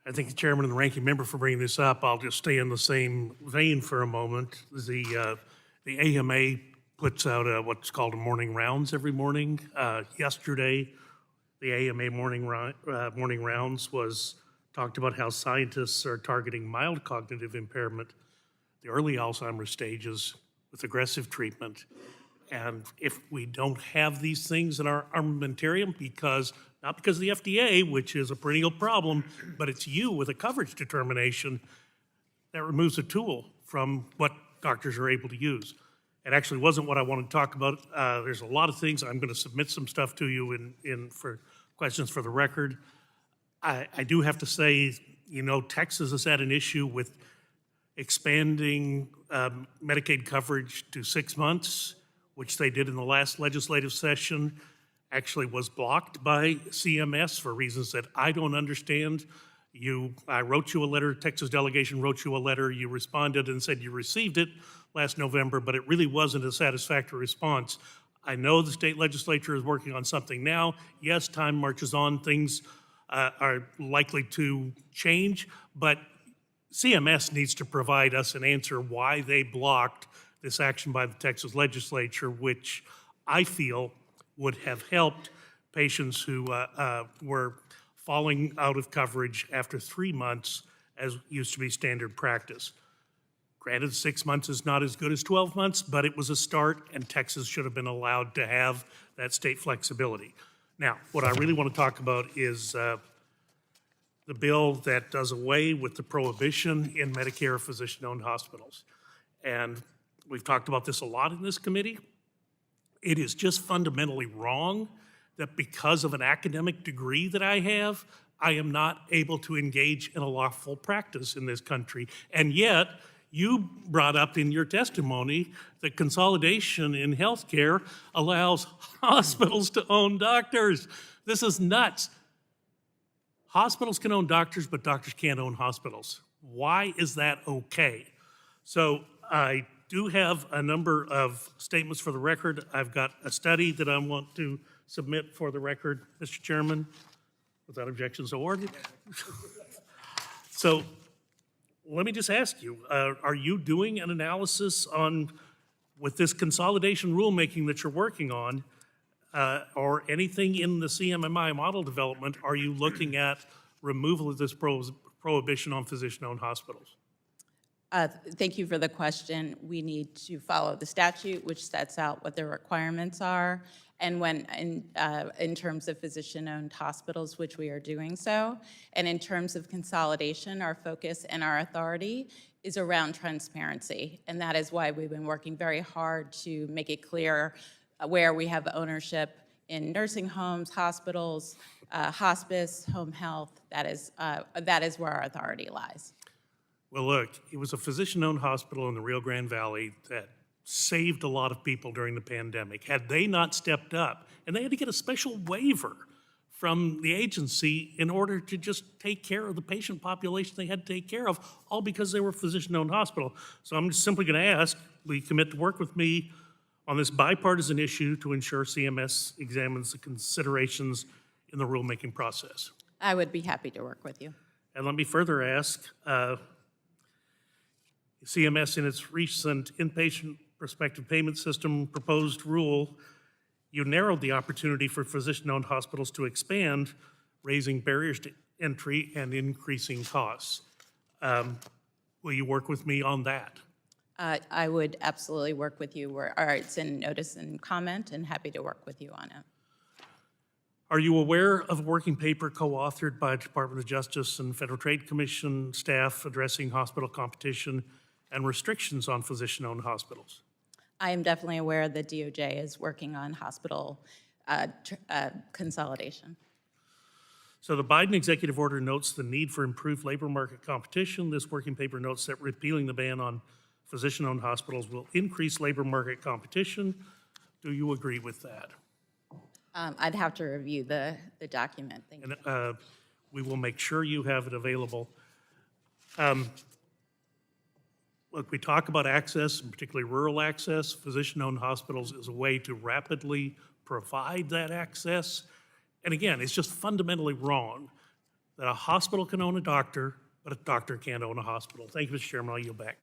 I thank the chairman and the ranking member for bringing this up. I'll just stay in the same vein for a moment. The AMA puts out what's called a morning rounds every morning. Yesterday, the AMA morning rounds was talked about how scientists are targeting mild cognitive impairment, the early Alzheimer's stages, with aggressive treatment. And if we don't have these things in our armamentarium, not because of the FDA, which is a perennial problem, but it's you with a coverage determination, that removes a tool from what doctors are able to use. It actually wasn't what I wanted to talk about. There's a lot of things. I'm going to submit some stuff to you for questions for the record. I do have to say, Texas has had an issue with expanding Medicaid coverage to 6 months, which they did in the last legislative session, actually was blocked by CMS for reasons that I don't understand. I wrote you a letter, Texas delegation wrote you a letter, you responded and said you received it last November, but it really wasn't a satisfactory response. I know the state legislature is working on something now. Yes, time marches on, things are likely to change, but CMS needs to provide us an answer why they blocked this action by the Texas legislature, which I feel would have helped patients who were falling out of coverage after 3 months, as used to be standard practice. Granted, 6 months is not as good as 12 months, but it was a start, and Texas should have been allowed to have that state flexibility. Now, what I really want to talk about is the bill that does away with the prohibition in Medicare physician-owned hospitals. And we've talked about this a lot in this committee. It is just fundamentally wrong that because of an academic degree that I have, I am not able to engage in a lawful practice in this country. And yet, you brought up in your testimony that consolidation in healthcare allows hospitals to own doctors. This is nuts. Hospitals can own doctors, but doctors can't own hospitals. Why is that okay? So I do have a number of statements for the record. I've got a study that I want to submit for the record, Mr. Chairman, without objections awarded. So let me just ask you, are you doing an analysis with this consolidation rulemaking that you're working on, or anything in the CMMI model development, are you looking at removal of this prohibition on physician-owned hospitals? Thank you for the question. We need to follow the statute, which sets out what the requirements are, and when in terms of physician-owned hospitals, which we are doing so, and in terms of consolidation, our focus and our authority is around transparency, and that is why we've been working very hard to make it clear where we have ownership in nursing homes, hospitals, hospice, home health. That is where our authority lies. Well, look, it was a physician-owned hospital in the Rio Grande Valley that saved a lot of people during the pandemic. Had they not stepped up, and they had to get a special waiver from the agency in order to just take care of the patient population they had to take care of, all because they were a physician-owned hospital. So I'm just simply going to ask, will you commit to work with me on this bipartisan issue to ensure CMS examines the considerations in the rulemaking process? I would be happy to work with you. And let me further ask, CMS in its recent inpatient prospective payment system proposed rule, you narrowed the opportunity for physician-owned hospitals to expand, raising barriers to entry and increasing costs. Will you work with me on that? I would absolutely work with you. It's in notice and comment, and happy to work with you on it. Are you aware of a working paper co-authored by Department of Justice and Federal Trade Commission staff addressing hospital competition and restrictions on physician-owned hospitals? I am definitely aware that DOJ is working on hospital consolidation. So the Biden executive order notes the need for improved labor market competition. This working paper notes that repealing the ban on physician-owned hospitals will increase labor market competition. Do you agree with that? I'd have to review the document. Thank you. And we will make sure you have it available. Look, we talk about access, and particularly rural access. Physician-owned hospitals is a way to rapidly provide that access. And again, it's just fundamentally wrong that a hospital can own a doctor, but a doctor can't own a hospital. Thank you, Mr. Chairman. I'll yield back.